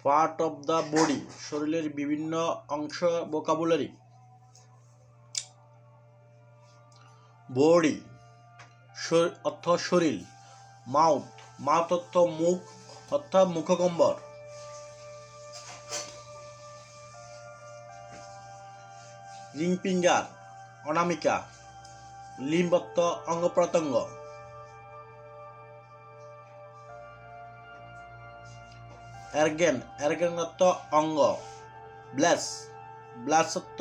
Part of the body, শরীরের বিভিন্ন অংশ। ভোকাবুলারি: বডি অর্থ শরীর, মাউথ মাউথ অর্থ মুখ অর্থাৎ মুখগহ্বর, রিং ফিঙ্গার অনামিকা, লিম্ব অর্থ অঙ্গ প্রত্যঙ্গ, অর্গান অর্গান অর্থ অঙ্গ, ব্লাস ব্লাস অর্থ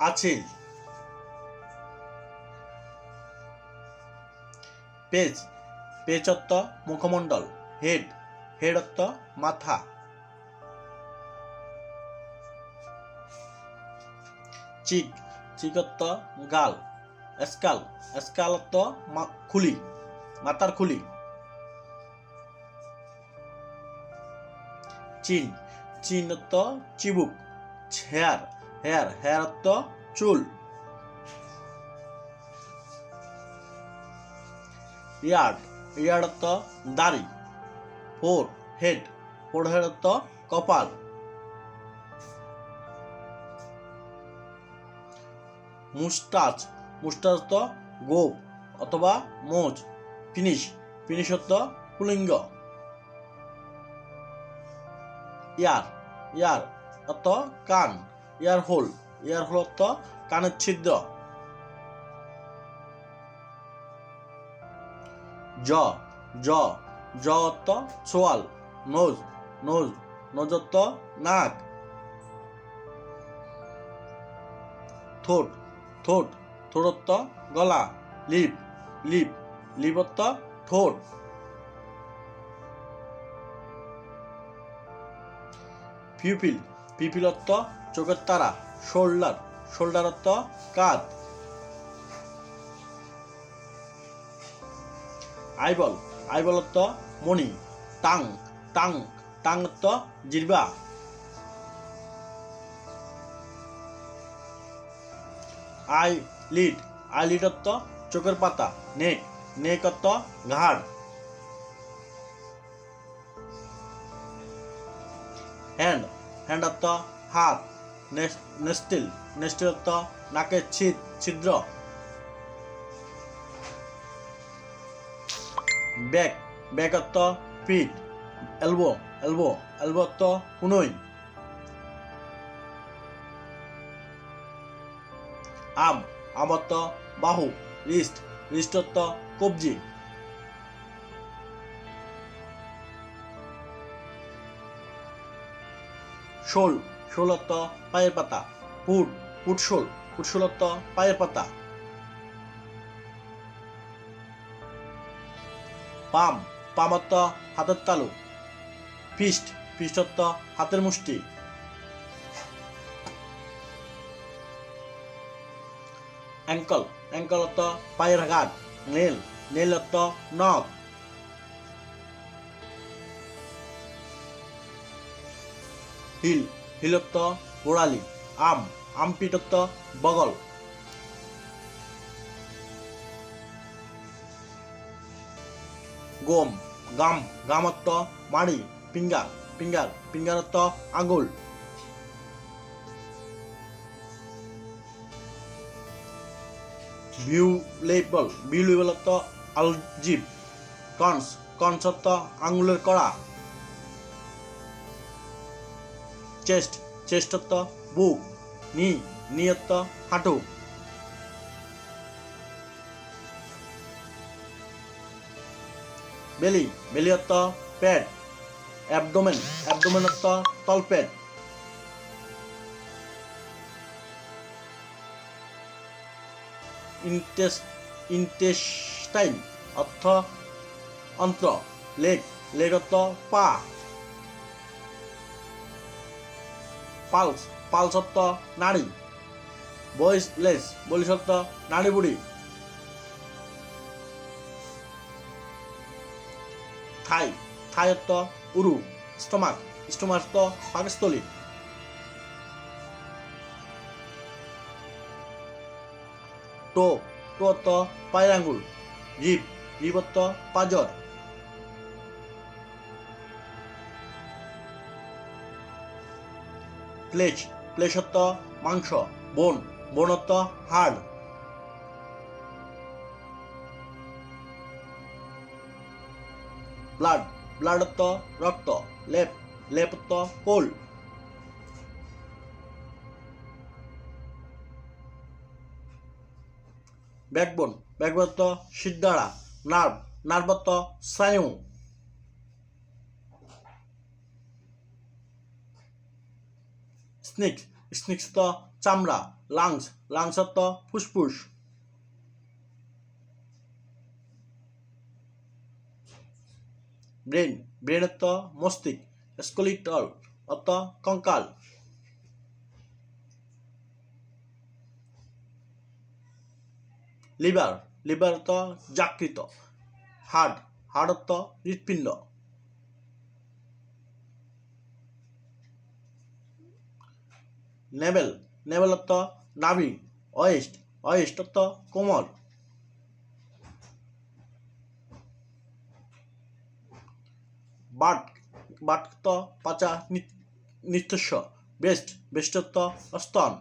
আছিল, পেজ পেজ অর্থ মুখমণ্ডল, হেড হেড অর্থ মাথা, চিক চিক অর্থ গাল, স্কাল স্কাল অর্থ খুলি মাথার খুলি, চিন চিন অর্থ চিবুক, হেয়ার হেয়ার হেয়ার অর্থ চুল, ইয়ার্ড ইয়ার্ড অর্থ দাড়ি, ফোর হেড অর্থ কপাল, মুস্টাচ মুস্টাচ অর্থ গোপ অথবা মোজ, ফিনিশ ফিনিশ অর্থ পুলিঙ্গ, ইয়ার ইয়ার অর্থ কান, ইয়ার হোল অর্থ কানের ছিদ্র, জ জ জ অর্থ চোয়াল, নোজ নোজ নোজ অর্থ নাক, থোট থোট থোট অর্থ গলা, লিপ লিপ লিপ অর্থ ঠোঁট, পিউপিল পিউপিল অর্থ চোখের তারা, শোল্ডার শোল্ডার অর্থ কাঁধ, আইবল আইবল অর্থ মণি, টাং টাং টাং অর্থ জিহ্বা, আইলিড আইলিড অর্থ চোখের পাতা, নেক নেক অর্থ ঘাড়, হ্যান্ড হ্যান্ড অর্থ হাত, নেস্টিল নেস্টিল অর্থ নাকের ছিদ্র, ব্যাক ব্যাক অর্থ পিঠ, এলবো এলবো এলবো অর্থ কুনই, আম আম অর্থ বাহু, রিস্ট রিস্ট অর্থ কবজি, শোল শোল অর্থ পায়ের পাতা, ফুট ফুটশোল ফুটশোল অর্থ পায়ের পাতা, পাম পাম অর্থ হাতের তালু, ফিস্ট ফিস্ট অর্থ হাতের মুষ্টি, অ্যাঙ্কল অ্যাঙ্কল অর্থ পায়ের গাঁট, নেল নেল অর্থ নখ, হিল হিল অর্থ গোড়ালি, আম আমপিট অর্থ বগল, গোম গাম গাম অর্থ মাড়ি, ফিঙ্গার ফিঙ্গার ফিঙ্গার অর্থ আঙুল, ভিউলেবল অর্থ আলজিব, কনস কনস অর্থ আঙুলের কড়া, চেস্ট চেস্ট অর্থ বুক, নি নি অর্থ হাঁটু, বেলি বেলি অর্থ পেট, অ্যাবডোমেন অ্যাবডোমেন অর্থ তলপেট, ইন্টেস্টাইন অর্থ অন্ত্র, লেগ লেগ অর্থ পা, পালস পালস অর্থ নাড়ি, বলিস বলিস অর্থ নাড়ি বুড়ি, থাই থাই অর্থ উরু, স্টোমাক স্টোমাক অর্থ পাকস্থলী, টো টো অর্থ পায়ের আঙ্গুল, রিব রিব অর্থ পাঁজর, ফ্লেশ, ফ্লেশ অর্থ মাংস। বোন, বোন অর্থ হাড়। ব্লাড, ব্লাড অর্থ রক্ত। লেপ, লেপ অর্থ কোল। ব্যাকবোন, ব্যাকবোন অর্থ শিরদাঁড়া। নার্ভ, নার্ভ অর্থ স্নায়ু। স্নিক্স, স্নিক্স অর্থ চামড়া। লাংস, লাংস অর্থ ফুসফুস। ব্রেন, ব্রেন অর্থ মস্তিষ্ক। স্কেলিটল অর্থ কঙ্কাল। লিভার, লিভার অর্থ যকৃত। হার্ট, হার্ট অর্থ হৃৎপিণ্ড। নেভেল, নেভেল অর্থ নাভি। ওয়েস্ট, ওয়েস্ট অর্থ কোমর। বাট, বাট অর্থ পাচা নিস্তস্য। বেস্ট, বেস্ট অর্থ স্তন।